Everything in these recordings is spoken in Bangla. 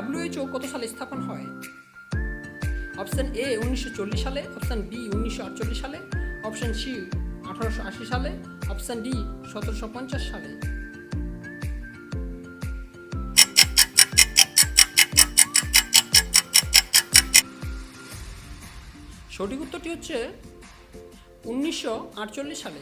WHO কত সালে স্থাপন হয়? অপশন এ 1940 সালে, অপশন বি 1948 সালে, অপশন সি 1880 সালে, অপশন ডি 1750 সালে। সঠিক উত্তরটি হচ্ছে 1948 সালে।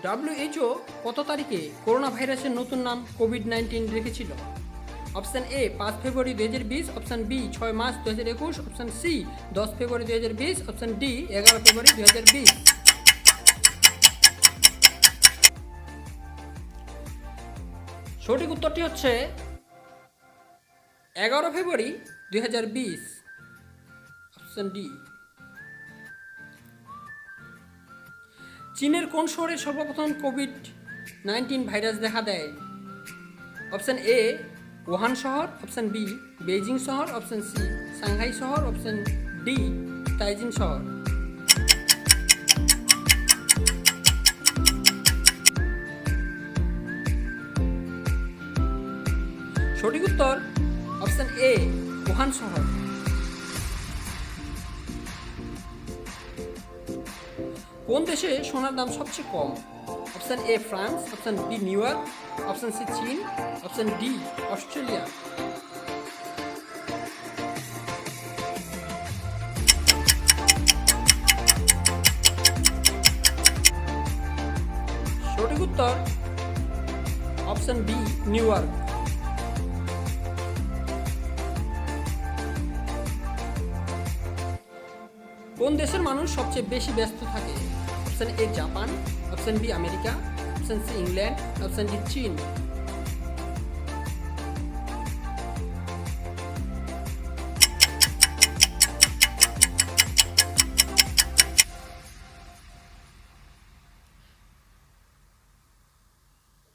WHO কত তারিখে করোনা ভাইরাসের নতুন নাম কোভিড-19 রেখেছিল? Option A 5 February 2020, option B 6 March 2021, option C 10 February 2020, option D 11 February 2020। সঠিক উত্তরটি হচ্ছে 11 ফেব্রুয়ারি 2020, অপশন ডি। চীনের কোন শহরে সর্বপ্রথম কোভিড-19 ভাইরাস দেখা দেয়? অপশন এ ওহান শহর, অপশন বি বেইজিং শহর, অপশন সি সাংহাই শহর, অপশন ডি তাইজিং শহর। সঠিক উত্তর অপশন এ ওহান শহর। কোন দেশে সোনার দাম সবচেয়ে কম? Option A France, option B New York, option C চীন, অপশন ডি অস্ট্রেলিয়া। সঠিক উত্তর অপশন বি নিউ ইয়র্ক। কোন দেশের মানুষ সবচেয়ে বেশি ব্যস্ত থাকে? Option A Japan, option B America, option C England, option D চীন।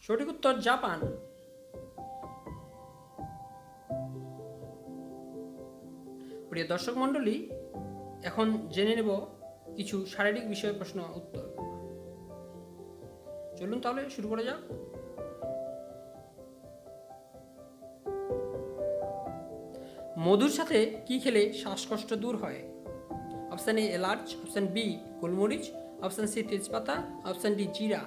সঠিক উত্তর জাপান। প্রিয় দর্শক মণ্ডলী, এখন জেনে নেব কিছু শারীরিক বিষয়ের প্রশ্ন উত্তর। চলুন তাহলে শুরু করা যাক। মধুর সাথে কি খেলে শ্বাসকষ্ট দূর হয়? অপশন এ এলাচ, অপশন বি গোলমরিচ, অপশন সি তেজপাতা, অপশন ডি জিরা।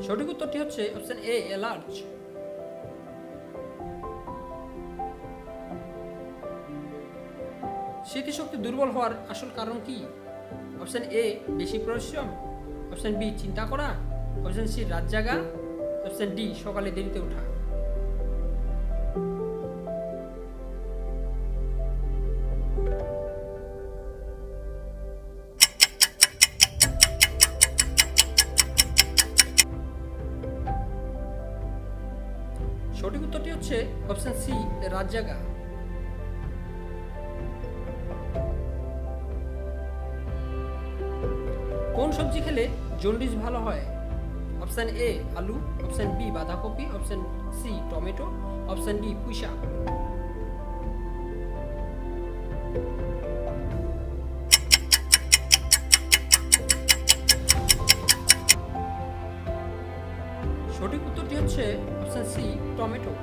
সঠিক উত্তরটি হচ্ছে অপশন এ এলাচ। স্মৃতিশক্তি দুর্বল হওয়ার আসল কারণ কি? অপশন এ বেশি পরিশ্রম, অপশন বি চিন্তা করা, অপশন সি রাত জাগা, অপশন ডি সকালে দেরিতে ওঠা। সঠিক উত্তরটি হচ্ছে অপশন সি রাত জাগা। কোন সবজি খেলে জন্ডিস ভালো হয়? অপশন এ আলু, অপশন বি বাঁধাকপি, option C tomato, option D পুঁইশাক। সঠিক উত্তরটি হচ্ছে অপশন সি টমেটো।